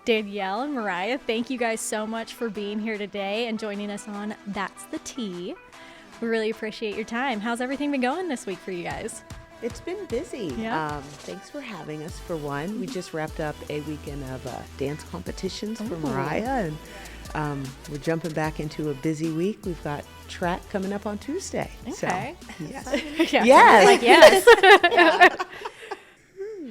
Danyelle and Mariah, thank you guys so much for being here today and joining us on That's the Tea. We really appreciate your time. How's everything been going this week for you guys? It's been busy. Yeah. Thanks for having us for one. We just wrapped up a weekend of dance competitions for Mariah, and we're jumping back into a busy week. We've got track coming up on Tuesday. Okay. So, yes. Yeah. Yes. Like, yes.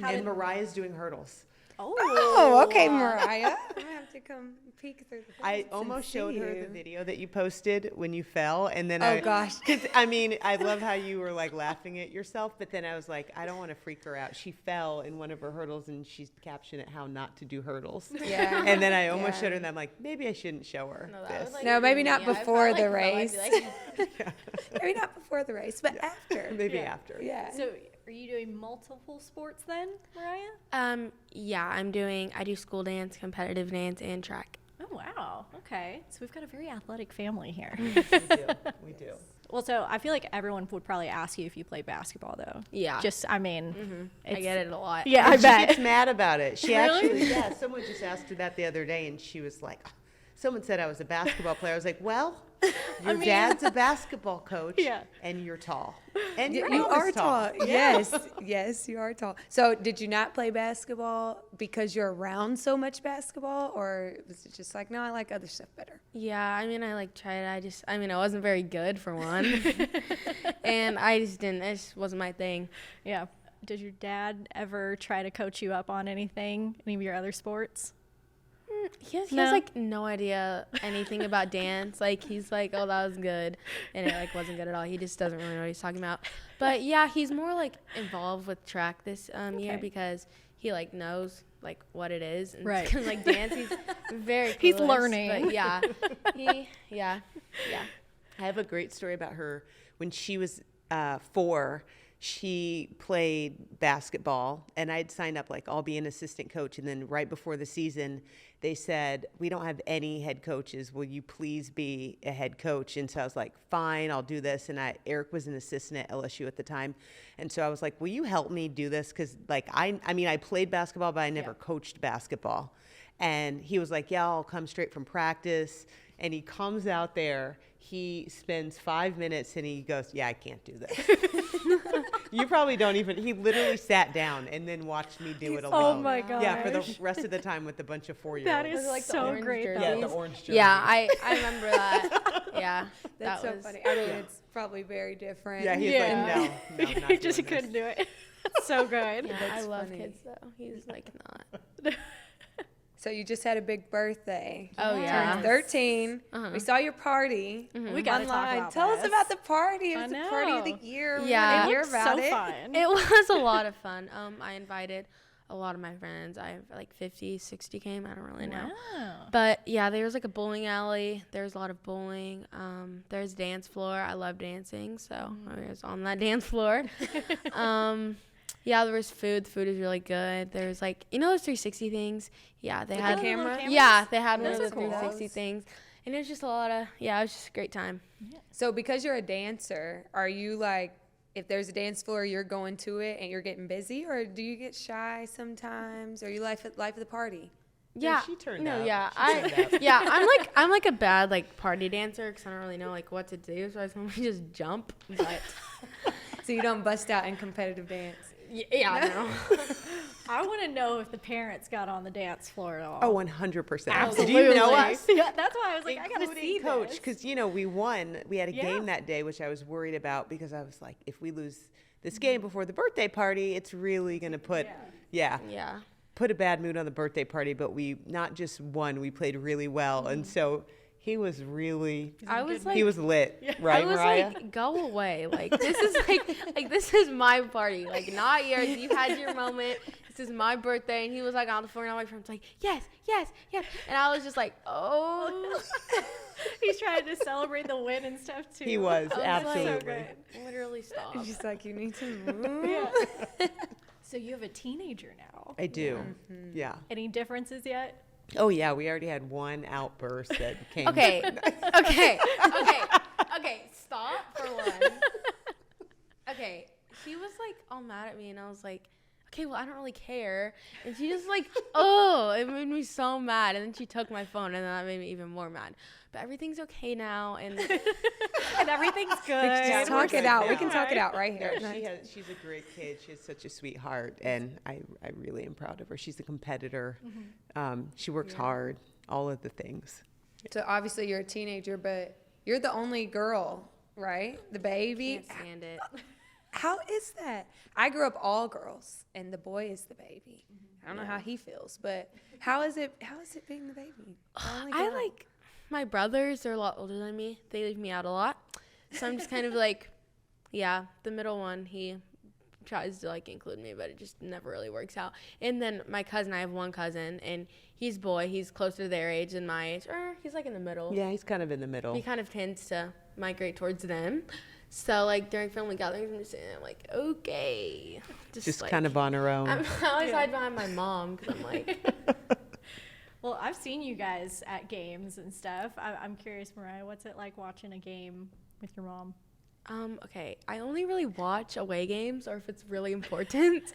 And Mariah's doing hurdles. Oh, okay, Mariah. I'm going to have to come peek through the I fence almost and showed see her you. the video that you posted when you fell, and then Gosh. because I mean, I love how you were like laughing at yourself, but then I was like, I don't want to freak her out. She fell in one of her hurdles, and she's captioned it "How not to do hurdles." Yeah. And then I almost showed her, and I'm like, maybe I shouldn't show her this. No, maybe not before the race. Yeah. Maybe not before the race, but after. Maybe after. Yeah. So are you doing multiple sports then, Mariah? Yeah, I do school dance, competitive dance, and track. Oh, wow. Okay. So we've got a very athletic family here. We do. Well, so I feel like everyone would probably ask you if you play basketball, though. Yeah. Just, I mean. I get it a lot. Yeah, I And bet. she gets mad about it. She Really? actually, someone just asked her that the other day, and she was like, "Oh, someone said I was a basketball player." I was like, well, your dad's a basketball coach, Yeah. and you're tall. And You you're are always tall. Yes, you are tall. So did you not play basketball because you're around so much basketball, or was it just like, no, I like other stuff better? Yeah, I mean, I tried. I wasn't very good for one. And I just didn't, it just wasn't my thing. Yeah. Did your dad ever try to coach you up on anything, any of your other sports? He has No? like no idea anything about dance. Like he's like, oh, that was good, and it like wasn't good at all. He just doesn't really know what he's talking about. But yeah, he's more like involved with track this year because he like knows like what it is. And Right. Cause, like dance, he's very He's clueless, learning. But yeah, yeah. I have a great story about her. When she was 4, she played basketball, and I'd signed up like, I'll be an assistant coach. And then right before the season, they said, we don't have any head coaches. Will you please be a head coach? And so I was like, fine, I'll do this. And Eric was an assistant at LSU at the time. And so I was like, will you help me do this? Because like, I mean, I played basketball, but I never coached basketball. And he was like, yeah, I'll come straight from practice. And he comes out there, he spends 5 minutes, and he goes, yeah, I can't do this. You probably don't even, he literally sat down and then watched me do it alone. Oh, my gosh. Yeah, for the rest of the time with a bunch of 4-year-olds. That is like the so orange great, jersey. though. Yeah, the orange jersey. Yeah, I remember that. Yeah, That's that so was funny. I mean, it's probably very different. Yeah, he's like, no, I'm not He just doing this. couldn't do it. So good. Yeah, I That's love funny. kids though. He's like not. So you just had a big birthday. Oh yeah. Turned 13. Uh-huh. We saw your party. We got to talk online. about Tell us this. about the party. It I was the party of know. the year. We Yeah. wanna It hear looked about so it. fun. It was a lot of fun. I invited a lot of my friends. I have like 50, 60 came. I don't really know. Wow. But yeah, there was like a bowling alley. There's a lot of bowling. There's dance floor. I love dancing, so I was on that dance floor. Yeah, there was food. The food is really good. There's like, you know those 360 things? Yeah, they had the camera? Yeah, they had one Those of are those cool. 360 things. And it was just a lot of, it was just a great time. So because you're a dancer, are you like, if there's a dance floor, you're going to it and you're getting busy, or do you get shy sometimes? Or are you life of the party? Yeah, she turned no, up. yeah, She turned up. yeah, I'm like a bad like party dancer because I don't really know like what to do, so I normally just jump. But So you don't bust out in competitive dance. yeah, no. I want to know if the parents got on the dance floor at all. Oh, 100%. absolutely. Did you know us? Yeah, that's why I was like, I got to Including see coach, this. because we won. We had a Yeah. game that day, which I was worried about because I was like, if we lose this game before the birthday party, it's really gonna put Yeah. put a bad mood on the birthday party. But we not just won, we played really well, and so he was really I was like, he was lit, right, I was Mariah? like, go away. Like this is like this is my party, like not yours. You had your moment. This is my birthday, and he was like on the floor, and all my friends like, yes, and I was just like, oh. He's trying to celebrate the win and stuff too. He was, Oh, absolutely. That's so good. Literally stop. She's like, you need to move. Yeah. So you have a teenager now. I do, yeah. Any differences yet? Oh yeah, we already had one outburst that came. Okay. Stop for one. Okay, he was like all mad at me, and I was like, okay, well, I don't really care. And she just like, oh, it made me so mad. And then she took my phone, and then that made me even more mad. But everything's okay now, and And everything's good. Yeah, Just talk it out. We now. can talk it out right here. No, she's a great kid. She has such a sweetheart, and I really am proud of her. She's a competitor. She works hard, all of the things. So obviously you're a teenager, but you're the only girl, right? The baby. can't stand it. How is that? I grew up all girls, and the boy is the baby. I don't know how he feels, but how is it being the baby? The only I girl? like my brothers. They're a lot older than me. They leave me out a lot. So I'm just kind of like, yeah, the middle one, he tries to like include me, but it just never really works out. And then my cousin, I have one cousin, and he's boy. He's closer to their age than my age. Or he's like in the middle. Yeah, he's kind of in the middle. He kind of tends to migrate towards them. So like during family gatherings, I'm just sitting there, I'm like, okay. Just like, kind of on her own. I always hide behind my mom because I'm like, Well, I've seen you guys at games and stuff. I'm curious, Mariah, what's it like watching a game with your mom? okay, I only really watch away games or if it's really important.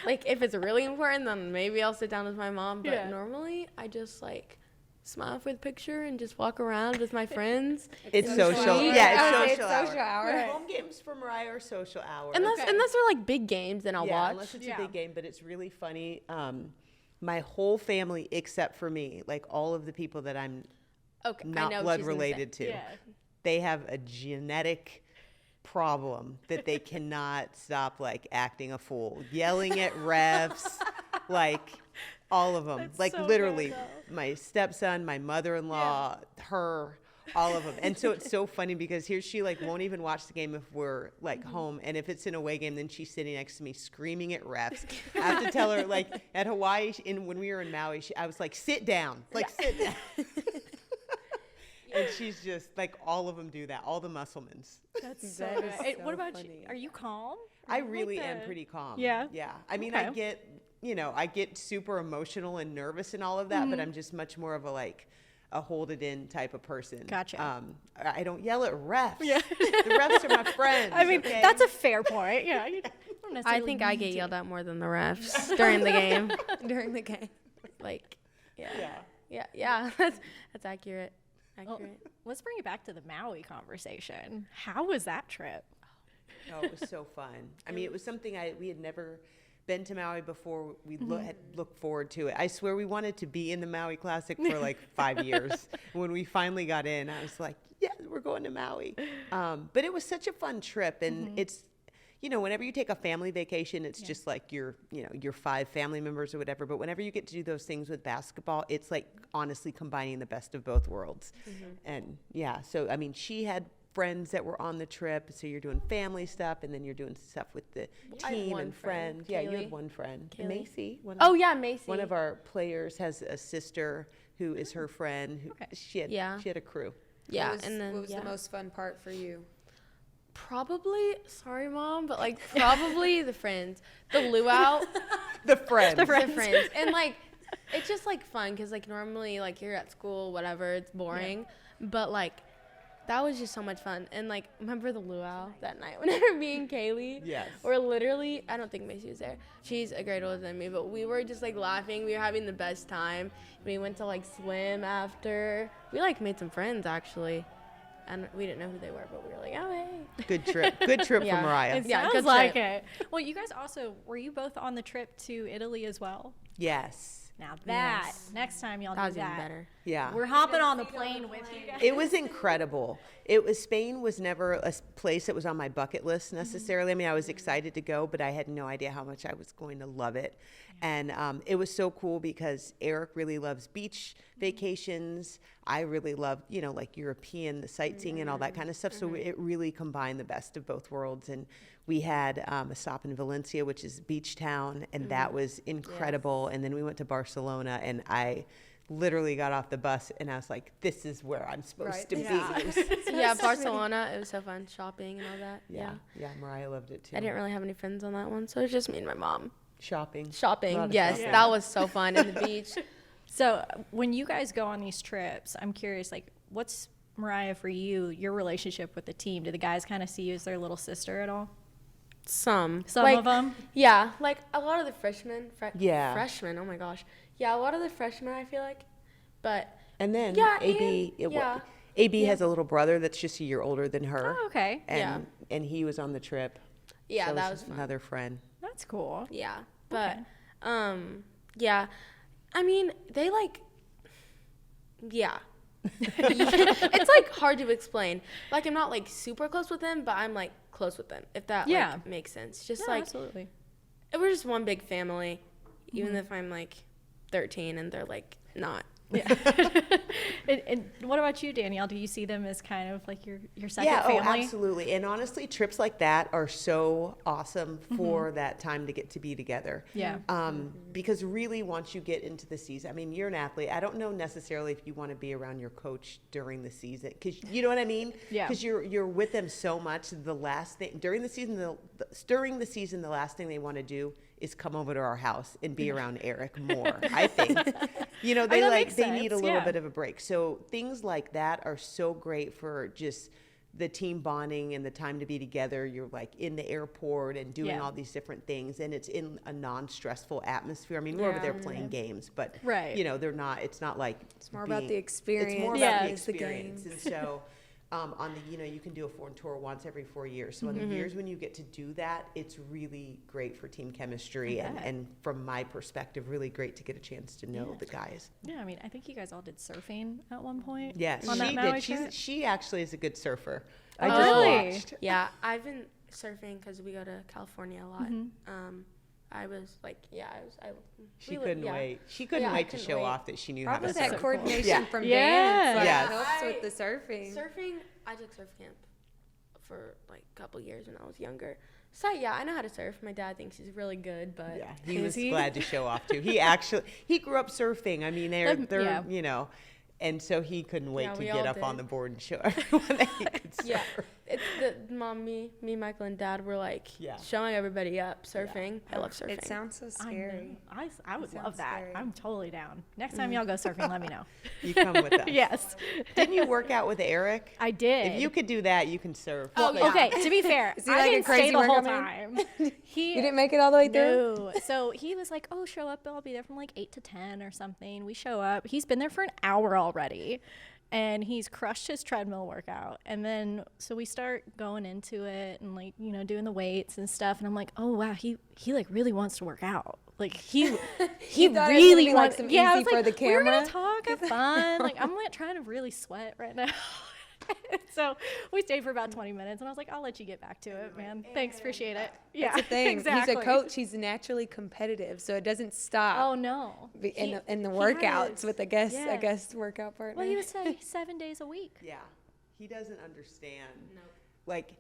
Like, if it's really important, then maybe I'll sit down with my mom. But normally, I just, like, smile for the picture and just walk around with my friends. It's social. hour. Yeah, it's It's social social hour. hour. Home games for Mariah are social hour. Unless they're, like, big games, then I'll yeah, watch. unless it's a big game, but it's really funny. My whole family, except for me, like all of the people that I'm Okay, I not know what blood she's gonna say. related to, they have a genetic problem that they cannot stop like acting a fool, yelling at refs, like all of them. That's Like so literally good, my stepson, my mother-in-law, her, all of them. And so it's so funny because here she like won't even watch the game if we're like home, and if it's an away game, then she's sitting next to me screaming at refs. I have to tell her like at Hawaii when we were in Maui, I was like, sit down, like sit down. And she's just like, all of them do that, all the Musselmans. That's so That good. is Hey, so what about you? funny. Are you calm? I really am pretty calm. Yeah? Yeah. I mean, Okay. I get super emotional and nervous and all of that, but I'm just much more of a hold it in type of person. Gotcha. I don't yell at refs. Yeah. The refs are my friends. I mean, okay? that's a fair point. Yeah. You don't I necessarily think I need get to. yelled at more than the refs during the game. During the game. Like, Yeah. yeah, that's accurate. Well, let's bring it back to the Maui conversation. How was that trip? Oh, it was so fun. I mean, it was something we had never been to Maui before. We had looked forward to it. I swear we wanted to be in the Maui Classic for like 5 years. When we finally got in, I was like, yeah, we're going to Maui. But it was such a fun trip. And it's, whenever you take a family vacation, it's just like your 5 family members or whatever. But whenever you get to do those things with basketball, it's like honestly combining the best of both worlds. And yeah, so I mean, she had friends that were on the trip, so you're doing family stuff, and then you're doing stuff with the I had team one and friend, friends. Yeah, you Kaylee. had one friend, Kaylee. Macy. Oh, yeah, Macy. One of our players has a sister who is her friend. Who, she had a crew. Yeah, What was, and then what was the most fun part for you? probably, sorry, Mom, but like probably the friends, the luau, The friends. the friends, and like it's just like fun because like normally like you're at school, whatever, it's boring, but like that was just so much fun. And like remember the luau that night whenever me and Kaylee Yes. were literally, I don't think Macy was there. She's a grade older than me, but we were just like laughing. We were having the best time. We went to like swim after. We like made some friends actually. And we didn't know who they were, but we were like, oh, hey. Good trip. Good trip Yeah. for Mariah. It Yeah, sounds good like trip. it. Well, you guys also, were you both on the trip to Italy as well? Yes. Now that, next time y'all That was do even that. better. Yeah. We're hopping on the plane with you guys. It was incredible. Spain was never a place that was on my bucket list necessarily. I mean, I was excited to go, but I had no idea how much I was going to love it. And it was so cool because Eric really loves beach vacations. I really love, like European, the sightseeing and all that kind of stuff. So it really combined the best of both worlds. And we had a stop in Valencia, which is beach town, and that was incredible. And then we went to Barcelona, and I literally got off the bus and I was like, this is where I'm supposed to be. Yeah, Barcelona, it was so fun shopping and all that. Yeah, Mariah loved it too. I didn't really have any friends on that one, so it was just me and my mom. Shopping. Shopping, A lot of yes, shopping. that was so fun. And the beach. So when you guys go on these trips, I'm curious, like, what's, Mariah, for you, your relationship with the team? Do the guys kind of see you as their little sister at all? Some Some of them. Yeah, like a lot of the freshmen. Yeah. Freshmen. Oh my gosh. Yeah, a lot of the freshmen. I feel like, but And then Yeah, AB, and- yeah. AB has a little brother that's just a year older than her. Oh, okay. And he was on the trip. yeah, so that it's was fun. another friend. That's cool. Yeah, but Okay. yeah, I mean they like, yeah. It's like hard to explain. Like I'm not like super close with them, but I'm like close with them. If that Yeah. like makes sense. Just Yeah, like absolutely. we're just one big family, even if I'm like 13 and they're like not. Yeah. and what about you, Danielle? Do you see them as kind of like your second Yeah, family? oh, absolutely. And honestly, trips like that are so awesome for that time to get to be together. Yeah. Because really, once you get into the season, I mean, you're an athlete. I don't know necessarily if you want to be around your coach during the season, because you know what I mean. Yeah. Because you're with them so much. The last thing during the season, the last thing they want to do is come over to our house and be around Eric more. I think. You know, they that like makes they need a sense, little yeah. bit of a break. So things like that are so great for just the team bonding and the time to be together. You're like in the airport and doing Yeah. all these different things, and it's in a non-stressful atmosphere. I mean, we're over there playing games, but Right. you know, they're not. It's not like It's more about the It's experience. more Yeah. about the is the experience, game. and so. On the, you know, you can do a foreign tour once every 4 years. So in the years when you get to do that, it's really great for team chemistry, I and, bet. and from my perspective, really great to get a chance to know the guys. Yeah, I mean, I think you guys all did surfing at one point. Yeah, on that she Maui did. trip? She actually is a good surfer. Oh, I just really? watched. Yeah, I've been surfing because we go to California a lot. I was like, She couldn't wait. She couldn't Yeah, I wait to couldn't show wait. off that she knew Probably how to that surf. coordination Yeah. from Yeah. dance like, Yes. helps with the surfing. Surfing, I took surf camp for like a couple years when I was younger. So yeah, I know how to surf. My dad thinks he's really good, but Yeah, he Is was he? glad to show off too. He grew up surfing. I mean, they're Yeah. you know, and so he couldn't wait Yeah, to we get all up on did. the board and show everyone that he could surf. yeah, it's the mom, me, Michael, and Dad were like Yeah. showing everybody up surfing. I love surfing. It sounds so I scary. know. I would love sounds that. scary. I'm totally down. Next time y'all go surfing, let me know. You come with us. Yes, Didn't you work out with Eric? I did. If you could do that, you can surf. Oh, Like, okay. To be fair, Is he I like a didn't stay crazy the whole workout time. He You didn't make it all the way through? no. So he was like, "Oh, show up. I'll be there from like 8 to 10 or something." We show up. He's been there for an hour already, and he's crushed his treadmill workout. And then so we start going into it and like doing the weights and stuff. And I'm like, "Oh wow, he like really wants to work out. Like he thought it was gonna really be, like, wants. some Yeah, I easy was for like, the we're gonna camera." talk, have fun. Like I'm like trying to really sweat right now." So we stayed for about 20 minutes, and I was like, "I'll let you get back to it, man. Thanks, appreciate it." Yeah, That's the thing. exactly. He's a coach. He's naturally competitive, so it doesn't stop Oh no. in the he workouts has- with a yeah. guest workout partner. Well, he was saying 7 days a week. Yeah, he doesn't understand. Like,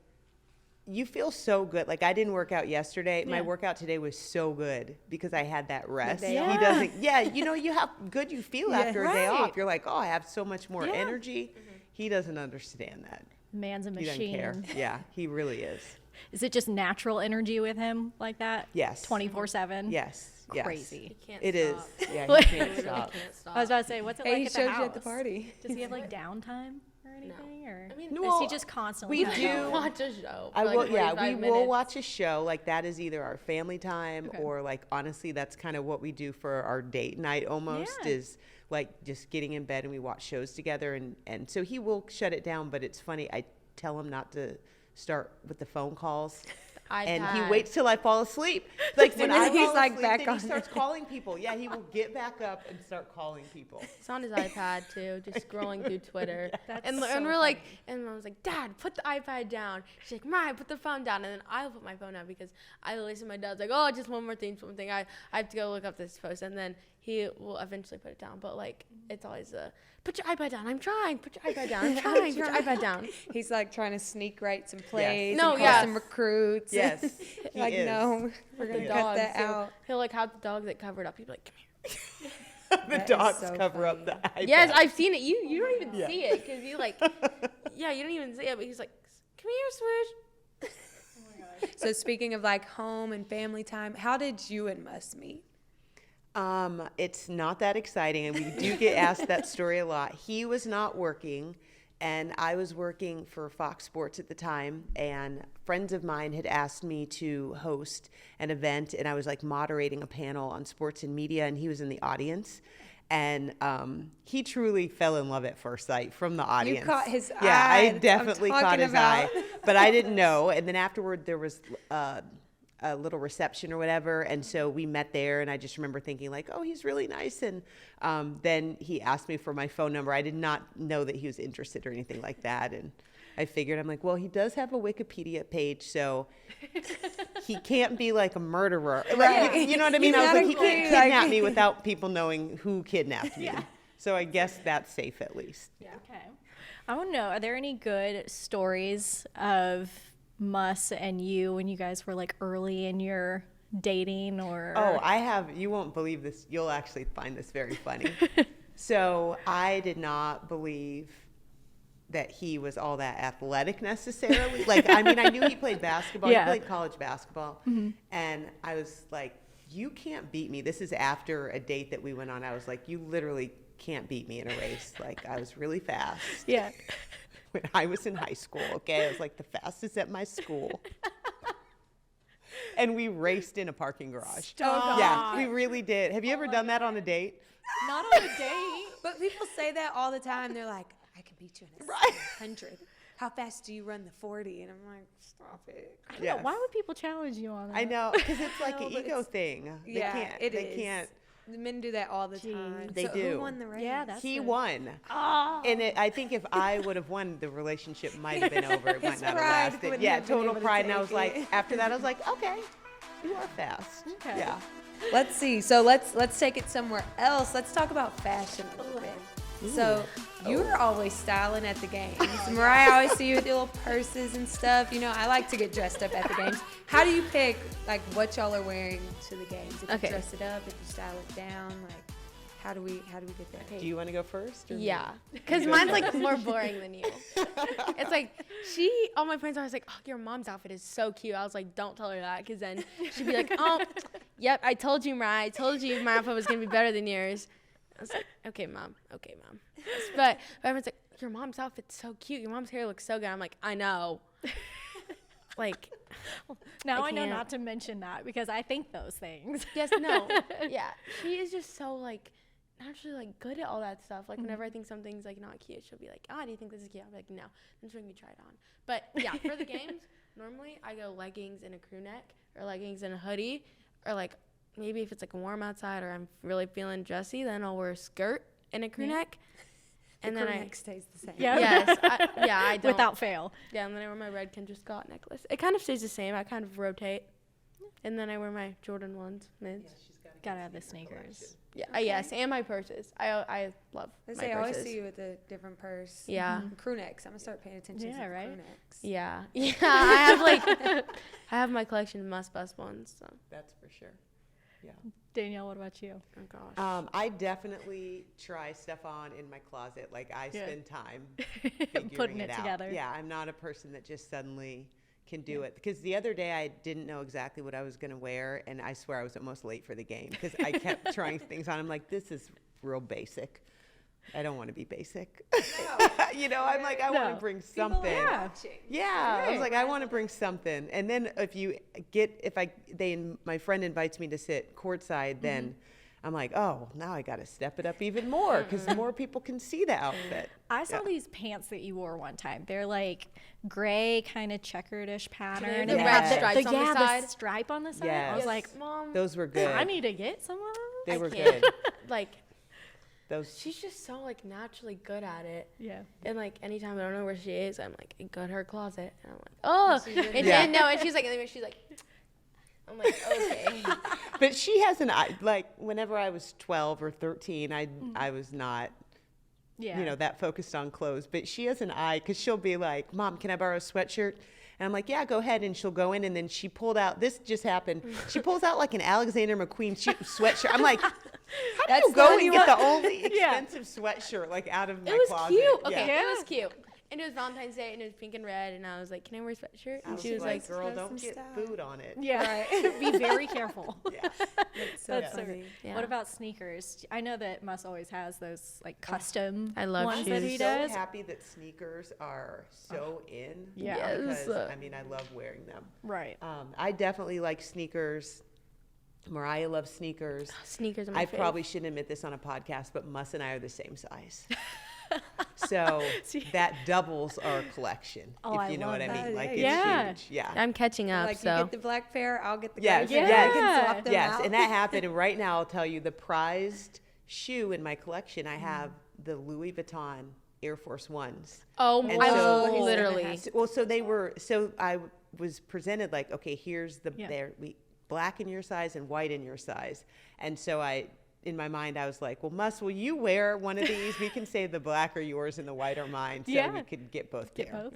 you feel so good. Like, I didn't work out yesterday. My Yeah. workout today was so good because I had that rest. day He off. doesn't. Yeah, you how good you feel Yeah. after a day Right. off. You're like, oh, I have so much more Yeah. energy. He doesn't understand that. Man's a He doesn't care. machine. Yeah, he really is. Is it just natural energy with him like that? Yes. 24/7. Yes. Yes. Crazy. He can't It is. stop. Yeah, Like- he can't Literally stop. can't stop. I was about to say, what's it Hey, like he at showed the house? you at the party. Does he have like downtime or anything, or I mean, is Well, he just constantly? we kinda do- going? watch a show. I for, like, will. Yeah, 45 we will minutes. watch a show. Like that is either our family time Okay. or like honestly, that's kind of what we do for our date night. Almost Yeah. is like just getting in bed and we watch shows together. And so he will shut it down. But it's funny. I tell him not to start with the phone calls. And he iPad. waits till I fall asleep. Like when And I then he's fall like asleep, back then on he starts calling people. Yeah, he will get back up and start calling people. It's on his iPad too, just scrolling through Twitter. That's and so we're like, and I was like, Dad, put the iPad down. She's like, Mariah, put the phone down. And then I'll put my phone down because I listen to my dad's like, oh, just one more thing. I have to go look up this post. And then he will eventually put it down. But like, it's always put your iPad down. I'm trying. Put your iPad down. I'm trying. Put your iPad down. He's like trying to sneak write some plays. No, and call yeah. some recruits. Yes, he Like is. no, we're The gonna Yeah. cut dogs. that out. He'll like have the dog that covered up. He'd be like, come here. The That is dogs so cover up funny. the iPad. Yes, I've seen it. You don't even Yeah. see it because you like, yeah, you don't even see it. But he's like, come here, Swoosh. So speaking of like home and family time, how did you and Muss meet? It's not that exciting, and we do get asked that story a lot. He was not working, And I was working for Fox Sports at the time, and friends of mine had asked me to host an event, and I was like moderating a panel on sports and media, and he was in the audience. And he truly fell in love at first sight from the audience. You caught his eye. Yeah, I That's definitely what I'm caught talking his eye, about. but I didn't know. And then afterward, there was a little reception or whatever, and so we met there, and I just remember thinking like, oh, he's really nice. And then he asked me for my phone number. I did not know that he was interested or anything like that, and I figured, I'm like, well, he does have a Wikipedia page, so he can't be like a murderer. Like, you know what I mean? I was like, he can't kidnap me without people knowing who kidnapped me. Yeah. So I guess that's safe at least. Yeah. Okay. I want to know, are there any good stories of Muss and you when you guys were like early in your dating or? Oh, I have, you won't believe this. You'll actually find this very funny. So I did not believe that he was all that athletic necessarily. Like, I mean, I knew he played basketball. Yeah. He played college basketball. And I was like, you can't beat me. This is after a date that we went on. I was like, you literally can't beat me in a race. Like, I was really fast. Yeah. When I was in high school, okay? I was like the fastest at my school. And we raced in a parking garage. Stop. Yeah, we really did. Have you ever done that on a date? Not on a date. But people say that all the time. They're like, I can beat you in a Right. 100. How fast do you run the 40? And I'm like, stop it. Yeah. Why would people challenge you on that? I know, because it's like No, an but ego it's- thing. Yeah, They can't. The men do that all the time. They so do. Who won the race? Yeah, that's He it. won. Oh. And I think if I would have won, the relationship might have been over. It might His not have pride lasted. wouldn't Yeah, have been total able to pride. And I take was like, it. after that, I was like, okay, you are fast. Okay. Yeah. Let's see. So let's take it somewhere else. Let's talk about fashion a little bit. So you are always styling at the games. Mariah, I always see you with your little purses and stuff. You know, I like to get dressed up at the games. How do you pick like what y'all are wearing to the games? If Okay. you dress it up, if you style it down, like how do we get there? Do you want to go first? Or me? Yeah, because mine's like more boring than you. It's like all my friends are always like, oh, your mom's outfit is so cute. I was like, don't tell her that, because then she'd be like, oh, yep, I told you, Mariah. I told you my outfit was gonna be better than yours. I was like, okay, mom. But everyone's like, your mom's outfit's so cute. Your mom's hair looks so good. I'm like, I know. Like, Now I I know can't. not to mention that because I think those things. just no. Yeah, she is just so like naturally like good at all that stuff. Like whenever I think something's like not cute, she'll be like, "Ah, do you think this is cute?" I'm like, "No." Then she'll make me try it on. But yeah, for the games, normally I go leggings and a crew neck, or leggings and a hoodie, or like maybe if it's like warm outside or I'm really feeling dressy, then I'll wear a skirt and a crew neck. And then neck stays the same. Yeah. yes, I don't. Without fail. Yeah, and then I wear my red Kendra Scott necklace. It kind of stays the same. I kind of rotate. And then I wear my Jordan 1s, mids. Gotta have the sneakers. Yeah, yes, and my purses. I love I my say I always purses. see you with a different purse. Yeah. And crew necks. I'm gonna start paying attention Yeah, to the right? crew necks. Yeah, yeah. I have like, I have my collection of Muss Bus ones. So. That's for sure. Yeah. Danielle, what about you? Oh gosh. I definitely try stuff on in my closet. Like I Yeah. spend time figuring Putting it out. together. Yeah, I'm not a person that just suddenly can do it. Because the other day I didn't know exactly what I was going to wear, and I swear I was almost late for the game because I kept trying things on. I'm like, this is real basic. I don't want to be basic. You know, I'm like, I want No. to bring People are something. Yeah. watching. Yeah, I was like, I want to bring something. And then my friend invites me to sit courtside, then I'm like, oh, now I got to step it up even more because more people can see the outfit. I saw Yeah. these pants that you wore one time. They're like gray, kind of checkered-ish pattern. the they red have the, stripes on the yeah, side? the stripe on the side. I Yes. was like, Mom, Those were good. I need to get some of those. They I were can't. good. Like, Those. she's just so like naturally good at it. Yeah. And like anytime I don't know where she is, I'm like, go to her closet. And I'm like, oh, and Yeah. no, and she's like, I'm like, okay. But she has an eye. Like whenever I was 12 or 13, I was not, Yeah. you know, that focused on clothes. But she has an eye because she'll be like, Mom, can I borrow a sweatshirt? And I'm like, yeah, go ahead. And she'll go in, and then she pulled out. This just happened. She pulls out like an Alexander McQueen sweatshirt. I'm like, how do That's you go the and one get you the only Yeah. expensive sweatshirt like out of my It was closet? cute. Okay, Yeah. it was cute. And it was Valentine's Day, and it was pink and red, and I was like, "Can I wear a sweatshirt?" I And was she was like, "Girl, "Have don't some get style." food on it." Yeah. Be very careful. Yeah. So That's funny. Yeah. What about sneakers? I know that Muss always has those like custom I love ones that shoes. he so does. happy that sneakers are so in. Yeah. Yes. Because, I mean, I love wearing them. Right. I definitely like sneakers. Mariah loves sneakers. Sneakers are my I fave. probably shouldn't admit this on a podcast, but Muss and I are the same size. So See? that doubles our collection, Oh, if I you know love what I that. mean. Like, it's Yeah. huge. Yeah. I'm catching up, Like so you get the black pair, I'll get the Yes, gray pair. yes. We can swap them Yes, out. and that happened. And right now, I'll tell you the prized shoe in my collection. I have the Louis Vuitton Air Force Ones. oh, And I so- he's gonna literally. have Well, so they were. So I was presented like, okay, here's the Yeah. black in your size and white in your size, and so in my mind, I was like, well, Muss, will you wear one of these? We can say the black or yours and the white or mine, so Yeah. we could get both Get pair. both.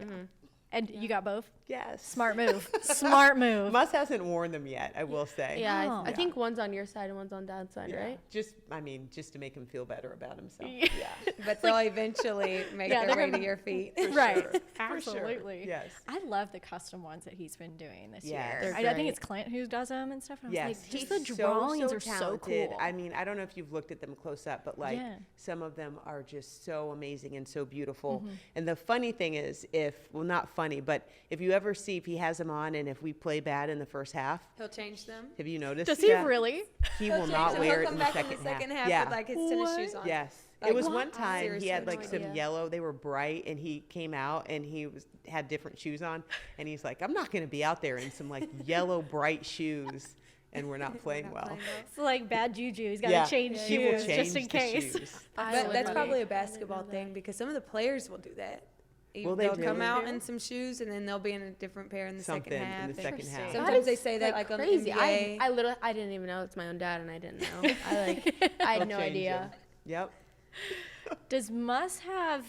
And you got both? Yes. Smart move. Smart move. Muss hasn't worn them yet, I will say. Yeah, Oh. I think one's on your side and one's on Dad's side, Yeah. right? Just to make him feel better about himself. Yeah. Yeah. But they'll eventually make Yeah, their they're way to gonna- your feet. Right. For sure. Absolutely. Yes. I love the custom ones that he's been doing this Yes. year. They're I think great. it's Clint who does them and stuff. And I was Yes, like, just he's the drawings so are so talented. cool. I mean, I don't know if you've looked at them close up, but like Yeah. some of them are just so amazing and so beautiful. Mm-hmm. And the funny thing is, not funny, but if you ever see if he has them on and if we play bad in the first half, He'll change them. have you noticed? Does he that? really? He He'll will change not them. wear He'll it come in the back second in the second half. half Yeah. with like his tennis What? shoes on. Yes. Like, It was what? one time he Seriously, had no like some idea. yellow, they were bright, and he came out and had different shoes on, and he's like, I'm not going to be out there in some like yellow bright shoes, and we're not playing well. It's like bad juju. He's got to Yeah, change he will shoes change just in the case. shoes. But literally- that's probably a I didn't basketball know thing that. because some of the players will do that. Will they They'll come really? out in some shoes and then they'll be in a different pair in the Something second half. in the and second half. Sometimes they say that like on the crazy. NBA. I literally I didn't even know it's my own dad, and I didn't know. I had They'll no change idea. them. Yep. Does Muss have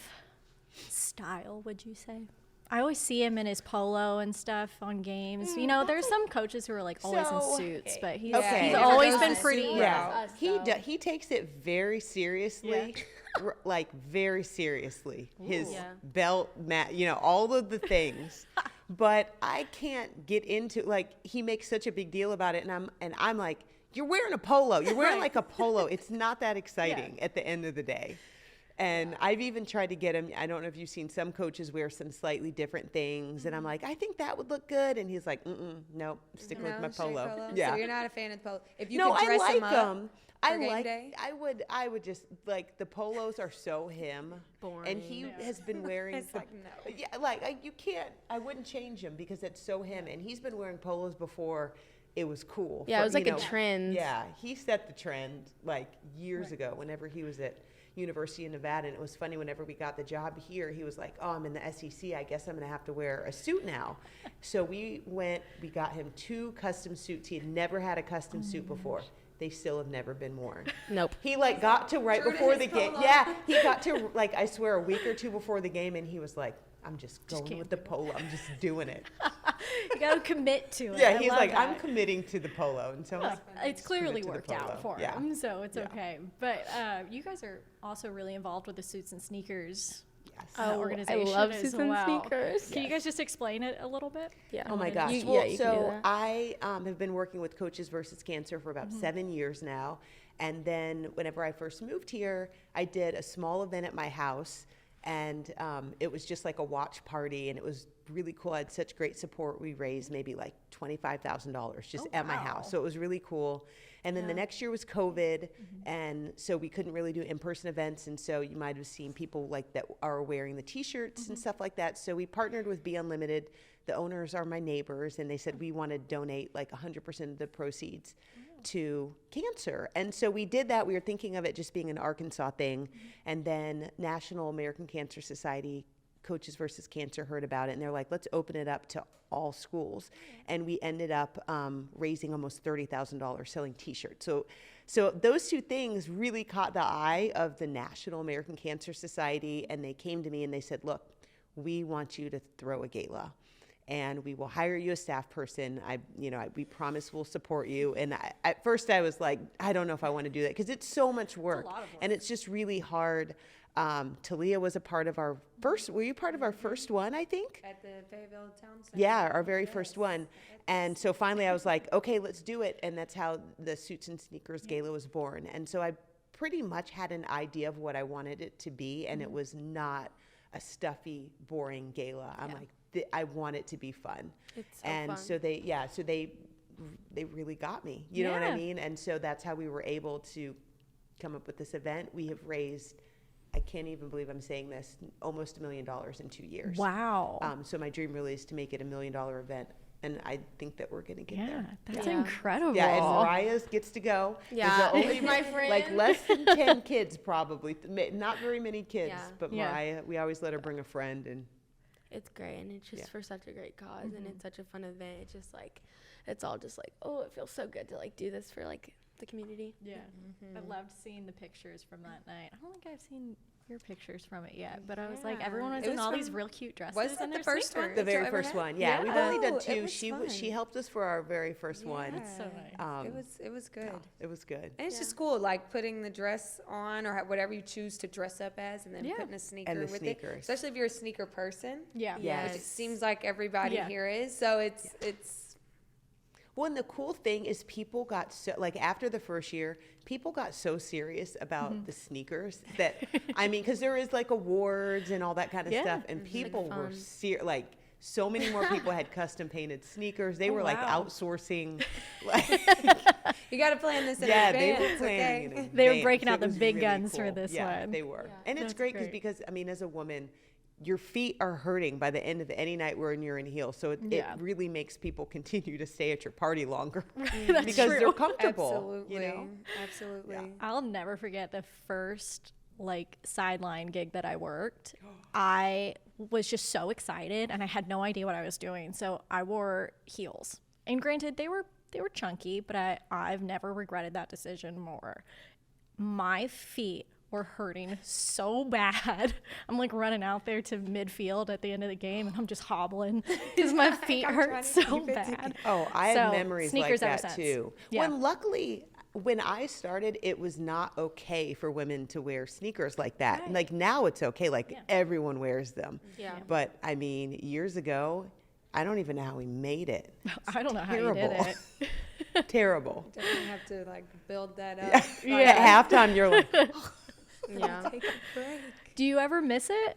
style, would you say? I always see him in his polo and stuff on games. You know, there's some coaches who are like always in So- suits, but he's, Okay. he's Yeah, always goes been the pretty. suit Yeah, route. he takes it very seriously, like very seriously. His Yeah. belt, all of the things. But I can't get into like he makes such a big deal about it, and I'm like, you're wearing a polo. You're wearing like a polo. It's not that exciting at the end of the day. And I've even tried to get him. I don't know if you've seen some coaches wear some slightly different things, and I'm like, I think that would look good, and he's like, nope, sticking with my straight polo. So you're not a fan of the polo. If you No, could I dress like him up them. I for game like. day? I would just like the polos are so him, and he Boring. has been wearing. It's like, no. Yeah, like you can't. I wouldn't change him because it's so him, and he's been wearing polos before. It was cool. Yeah, it was like you a trend. Yeah, he set the trend like years ago. Whenever he was at University of Nevada, and it was funny. Whenever we got the job here, he was like, "Oh, I'm in the SEC. I guess I'm gonna have to wear a suit now." So we got him 2 custom suits. He had never had a custom suit before. They still have never been worn. Nope. He like got to right True to before his the game. polo. Yeah, he got to like I swear a week or 2 before the game, and he was like, "I'm just going can't with the polo. I'm just doing it." You got to commit to it. Yeah, I he's love like, that. "I'm committing to the polo," and so I'm like, It's clearly to the worked polo. out for Yeah. him, so it's Yeah. okay. But you guys are also really involved with the suits and sneakers yes. Oh, organization I love as suits and well. sneakers. Can you guys just explain it a little bit? Yeah. Oh my gosh. You, Well, yeah, you can do so that. I have been working with Coaches versus Cancer for about 7 years now. And then whenever I first moved here, I did a small event at my house. And it was just like a watch party. And it was really cool. I had such great support. We raised maybe like $25,000 just at my wow. house. So it was really cool. And then the next year was COVID. And so we couldn't really do in-person events. And so you might have seen people like that are wearing the T-shirts and stuff like that. So we partnered with Be Unlimited. The owners are my neighbors, and they said we want to donate like 100% of the proceeds to cancer. And so we did that. We were thinking of it just being an Arkansas thing. And then National American Cancer Society, Coaches versus Cancer, heard about it, and they're like, let's open it up to all schools. And we ended up raising almost $30,000 selling T-shirts. So those 2 things really caught the eye of the National American Cancer Society, and they came to me and they said, look, we want you to throw a gala. and we will hire you a staff person. We promise we'll support you. And at first I was like, I don't know if I want to do that because it's so much work. lot of work. And it's just really hard. Taliyah was a part of our first, were you part of our first one, I think? At the Fayetteville Town Center. Yeah, our very first one. And so finally I was like, okay, let's do it. And that's how the Suits and Sneakers Gala was born. And so I pretty much had an idea of what I wanted it to be. And it was not a stuffy, boring gala. I'm like, I want it to be fun. It's so and fun. so they really got me. You know what I mean? And so that's how we were able to come up with this event. We have raised, I can't even believe I'm saying this, almost $1 million in 2 years. Wow. So my dream really is to make it $1 million event, and I think that we're gonna get yeah, there. that's Yeah. incredible. Yeah, and Mariah gets to go. Yeah. There's only My friend. like less than 10 kids probably, not very many kids. Yeah. But Yeah. Mariah, we always let her bring a friend, and It's great, and it's just Yeah. for such a great cause, and it's such a fun event. It's just like, it's all just like, oh, it feels so good to like do this for like the community. Yeah. I loved seeing the pictures from that night. I don't think I've seen your pictures from it yet, but I was like, Yeah. everyone was It in was all these from- real cute dresses. was it and the their first one? sneakers. the Did y'all very ever first have- one. Yeah, we've only Oh, done it 2. was She fun. helped us for our very first one. That's so nice. It was good. It was good. And it's just cool, like putting the dress on or whatever you choose to dress up as, and then Yeah. putting a sneaker And the with sneakers. it. Especially if you're a sneaker person, Yeah. Yes. which it seems like everybody Yeah. here is. So it's Well, and the cool thing is people got so, like after the first year, people got so serious about the sneakers that, I mean, because there is like awards and all that kind of Yeah. stuff, and people were fun. like, so many more people had custom painted sneakers. They were like wow. outsourcing, like, you got to plan this in yeah, advance. they were planning okay? in They were advance. breaking So out it the was big really guns for cool. this yeah, one. they were. Yeah. And it's That's great great. because, I mean, as a woman, your feet are hurting by the end of any night when you're in heels. So it Yeah. really makes people continue to stay at your party longer That's because true. they're comfortable. Absolutely. You know? Absolutely. Yeah. I'll never forget the first like sideline gig that I worked. I was just so excited and I had no idea what I was doing. So I wore heels. And granted they were chunky, but I've never regretted that decision more. My feet were hurting so bad. I'm like running out there to midfield at the end of the game and I'm just hobbling because my feet I'm hurt trying to so keep it bad. Oh, I have So, memories like sneakers ever that since. too. Yeah. When luckily, when I started, it was not okay for women to wear sneakers like that. Right. Like now it's okay. Like Yeah. everyone wears them. Yeah. But I mean, years ago, I don't even know how we made it. I don't know how you did Terrible. it. Terrible. Definitely have to like build that up. At halftime, you're like, Yeah. Take a break. Do you ever miss it?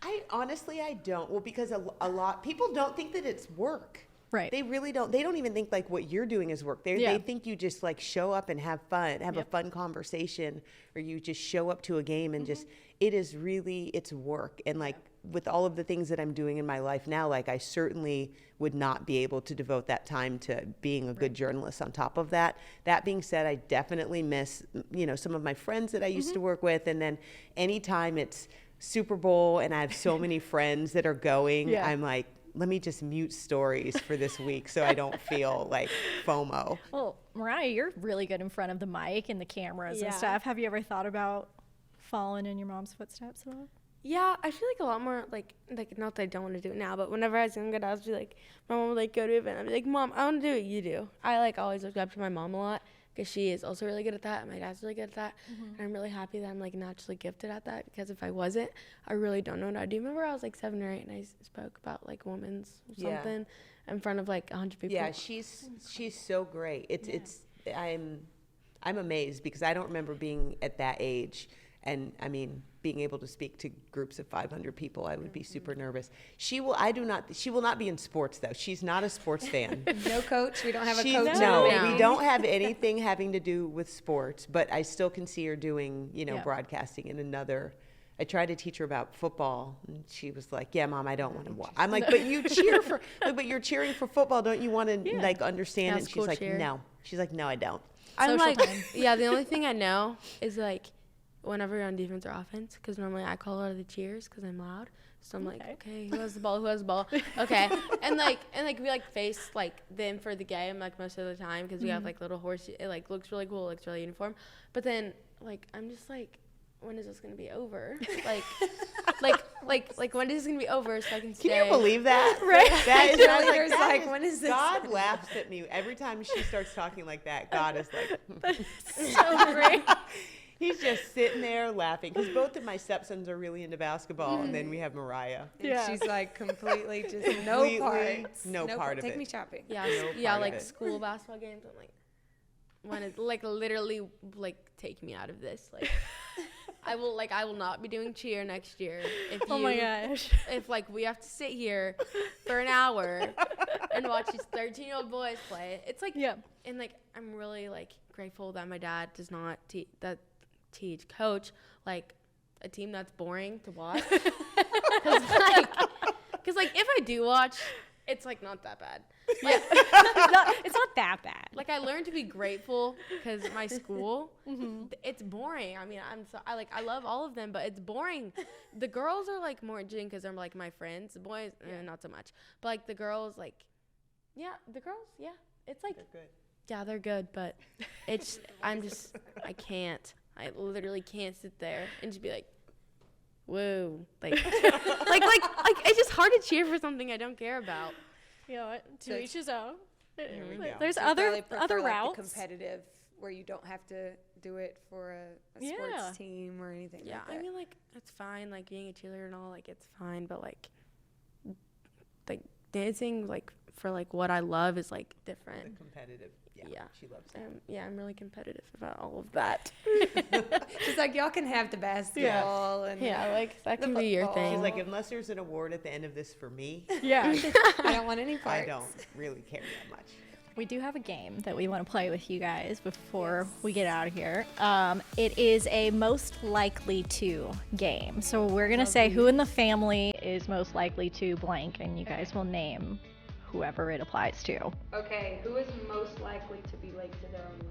I honestly, I don't. Well, because a lot people don't think that it's work. Right. They really don't. They don't even think like what you're doing is work. Yeah. They think you just like show up and have fun, have a Yep. fun conversation, or you just show up to a game and just, it is really, it's work. And like with all of the things that I'm doing in my life now, like I certainly would not be able to devote that time to being a good journalist on top of that. That being said, I definitely miss, some of my friends that I used to work with. And then anytime it's Super Bowl and I have so many friends that are going, Yeah. I'm like, let me just mute stories for this week so I don't feel like FOMO. Well, Mariah, you're really good in front of the mic and the cameras Yeah. and stuff. Have you ever thought about following in your mom's footsteps at all? Yeah, I feel like a lot more like not that I don't want to do it now, but whenever I was younger, I was like, my mom would like go to an event. I'd be like, Mom, I want to do what you do. I like always looked up to my mom a lot because she is also really good at that. And my dad's really good at that. And I'm really happy that I'm like naturally gifted at that because if I wasn't, I really don't know what I'd do. Remember I was like 7 or 8 and I spoke about like women's Yeah. something in front of like 100 people. Yeah, she's so great. It's I'm amazed because I don't remember being at that age. And I mean, being able to speak to groups of 500 people, I would be super nervous. She will not be in sports though. She's not a sports fan. No coach. We don't have a She's- coach. no, in the we making. don't have anything having to do with sports, but I still can see her doing, Yeah. broadcasting in another. I tried to teach her about football, and she was like, "Yeah, Mom, I don't want to watch." I'm like, "But you cheer for, but you're cheering for football. Don't you want to like understand Yeah, it?" And she's school like, cheer. "No." She's like, "No, I don't." I'm Social like, time. yeah, the only thing I know is like whenever you're on defense or offense, because normally I call out of the cheers because I'm loud. So I'm like, okay, who has the ball? Who has the ball? Okay, and we like face like them for the game like most of the time because we have like little horse. It like looks really cool, looks really uniform. But then like I'm just like when is this gonna be over? Like when is this gonna be over so I can stay? Can you believe that? Right. That is I was Cheerleaders that like, is- when is this God gonna laughs at me every time she starts talking like that. God is like, So great. he's just sitting there laughing because both of my stepsons are really into basketball, and then we have Mariah. And Yeah. she's like completely just Completely no parts. no part of Take it. me shopping. Yeah, No yeah, part of like it. school basketball games. I'm like, when it like literally like take me out of this. Like, I will not be doing cheer next year. If Oh my you- gosh. If like we have to sit here for an hour and watch these 13-year-old boys play, it's like Yeah. And like I'm really like grateful that my dad does not coach like a team that's boring to watch. Cause like if I do watch, it's like not that bad. Like, It's not that bad. like I learned to be grateful because my school, it's boring. I mean, I love all of them, but it's boring. The girls are like more interesting because they're like my friends. The boys, not so much. But like the girls, like, it's like, They're good. yeah, they're good, but it's, I can't. I literally can't sit there and just be like, whoa, like, it's just hard to cheer for something I don't care about. You know what? To So each his own. There we go. There's So you other probably prefer, like, routes. the competitive where you don't have to do it for a Yeah. sports team or anything Yeah, like that. I mean, like, it's fine, like, being a cheerleader and all, like, it's fine, but, like, dancing, like, for, like, what I love is, like, The different. competitive. Yeah, Yeah. she loves that. Yeah, I'm really competitive about all of that. She's like, y'all can have the basketball and Yeah, like, that The can be your football. thing. She's like, unless there's an award at the end of this for me, Yeah. I don't want any parts. I don't really care that much. We do have a game that we want to play with you guys before we get out of here. It is a most likely to game. So we're going to say who in the family is most likely to blank, and you guys will name whoever it applies to. Okay, who is most likely to be late to their own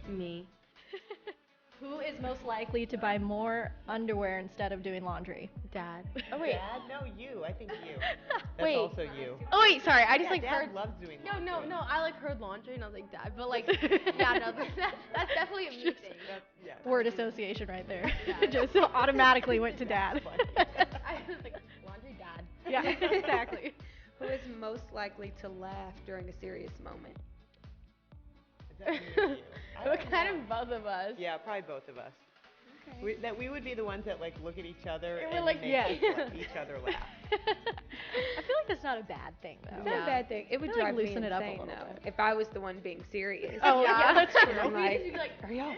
wedding? Me. Who is most likely to buy more underwear instead of doing laundry? Dad. Oh, wait. Dad? No, you. I think you. That's Wait. also you. Oh, wait, sorry. I just Yeah, like Dad heard. loves doing No, laundry. I like heard laundry and I was like, Dad, but like, yeah, no, that's definitely a me thing. Yeah. Word association right there. Just automatically went to dad. I was like, laundry, Dad. Yeah, exactly. Who is most likely to laugh during a serious moment? Definitely you. I What don't kind know. of both of us? Yeah, probably both of us. Okay. We would be the ones that like look at each other And we're and like, make yeah. each other laugh. I feel like that's not a bad thing, though. It's not a bad thing. It would I feel like drive me loosen it up a insane, little though, bit. if I was the one being serious. Oh, yeah, that's true. I'm like, You'd be like, are y'all?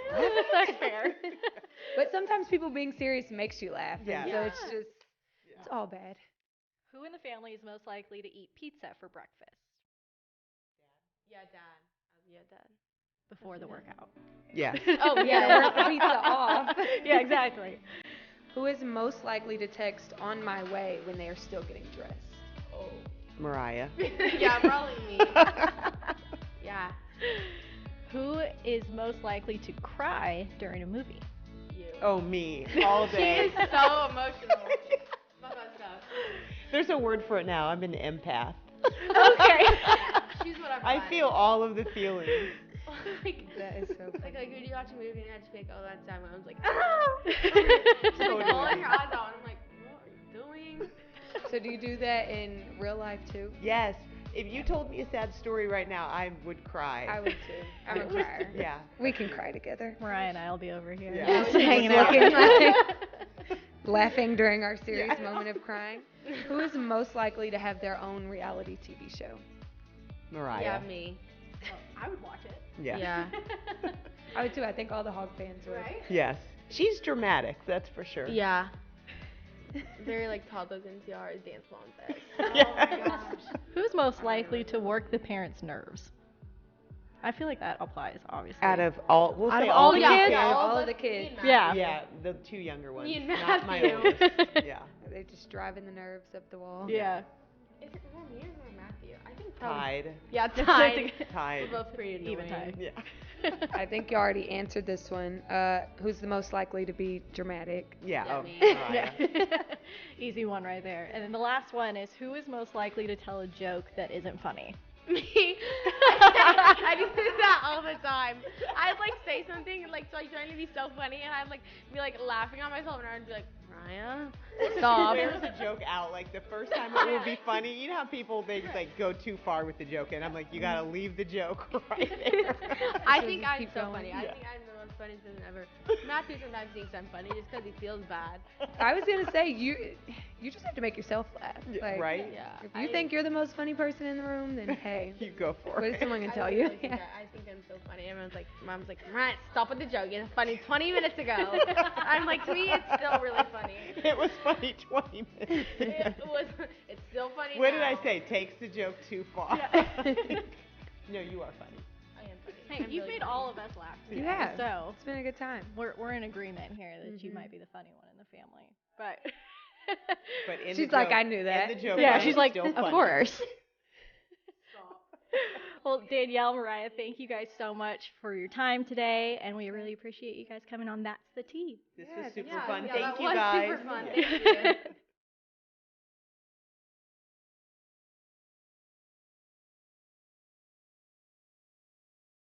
That's fair. But sometimes people being serious makes you laugh. and Yeah. So it's just, Yeah. it's all bad. Who in the family is most likely to eat pizza for breakfast yeah, Dad. Yeah, Dad. before the workout? Yeah. Oh, Yeah, work the pizza off. Yeah, exactly. Who is most likely to text on my way when they are still getting dressed? Mariah. Yeah, probably me. Yeah. Who is most likely to cry during a movie? You. Oh, me. All She day. is so emotional. About that stuff. There's a word for it now. I'm an empath. Okay. She's what I'm I feel all of the feelings. like, That is so funny. like when you watch a movie and I just be like, oh, that's time. I was like, ah! She's like rolling her eyes out, and I'm like, what are you doing? So do you do that in real life too? Yes. If you told me a sad story right now, I would cry. I would too. I'm a crier. Yeah. We can cry together. Mariah and I will be over here. Yeah. Just hanging out. Looking like laughing during our serious Yeah. moment of crying. Who is most likely to have their own reality TV show? Mariah. Yeah, me. I would watch it. Yeah. Yeah. I would too. I think all the Hog fans would. Right? Yes. She's dramatic, that's for sure. Yeah. Very like toddlers NCR dance mom there. Yeah. Who's most likely to work the parents' nerves? I feel like that applies, obviously. Out of all, we'll Out say of all the the kids? Yeah, kids. all of the kids. Yeah. Yeah, the two younger ones. Me and Not my Matthew. oldest. Yeah. They're just driving the nerves up the wall. Yeah. Is it more me or more Matthew? I think probably. Tied. Yeah, tied. Tied. We're both pretty annoying. Even tied. Yeah. I think you already answered this one. Who's the most likely to be dramatic? Yeah. Yeah, Oh, me. Mariah. Easy one right there. And then the last one is who is most likely to tell a joke that isn't funny? Me. I do that all the time. I'd like say something and like trying to be so funny, and I'd like be like laughing at myself, and I'd be like, Mariah, stop. There's a joke out. Like the first time it will be funny. You know how people they like go too far with the joke, and I'm like, you gotta leave the joke right there. I think I'm keep so going. funny. I think I'm the most funniest person ever. Matthew sometimes thinks I'm funny just because he feels bad. I was gonna say you just have to make yourself laugh. Like, Right? Yeah. If you think you're the most funny person in the room, then hey, You go for what it. is someone gonna tell I you? really think I think I'm so funny. Everyone's like, Mom's like, Mariah, stop with the joke. It's funny 20 minutes ago. I'm like, to me, it's still really funny. It was funny 20 minutes. It's still funny. What did now. I say? Takes the joke too far. No, you are funny. I am funny. Hey, you've made all of us laugh. You today, have. So It's been a good time. we're in agreement here that you might be the funny one in the family. But But in She's the like, joke, I knew that. In the joke, yeah, I she's was like, still of funny. course. Well, Danyelle, Mariah, thank you guys so much for your time today, and we really appreciate you guys coming on That's the Tea. This was super Yeah, fun. Yeah, Thank that you was guys. super fun. Yeah. Thank you.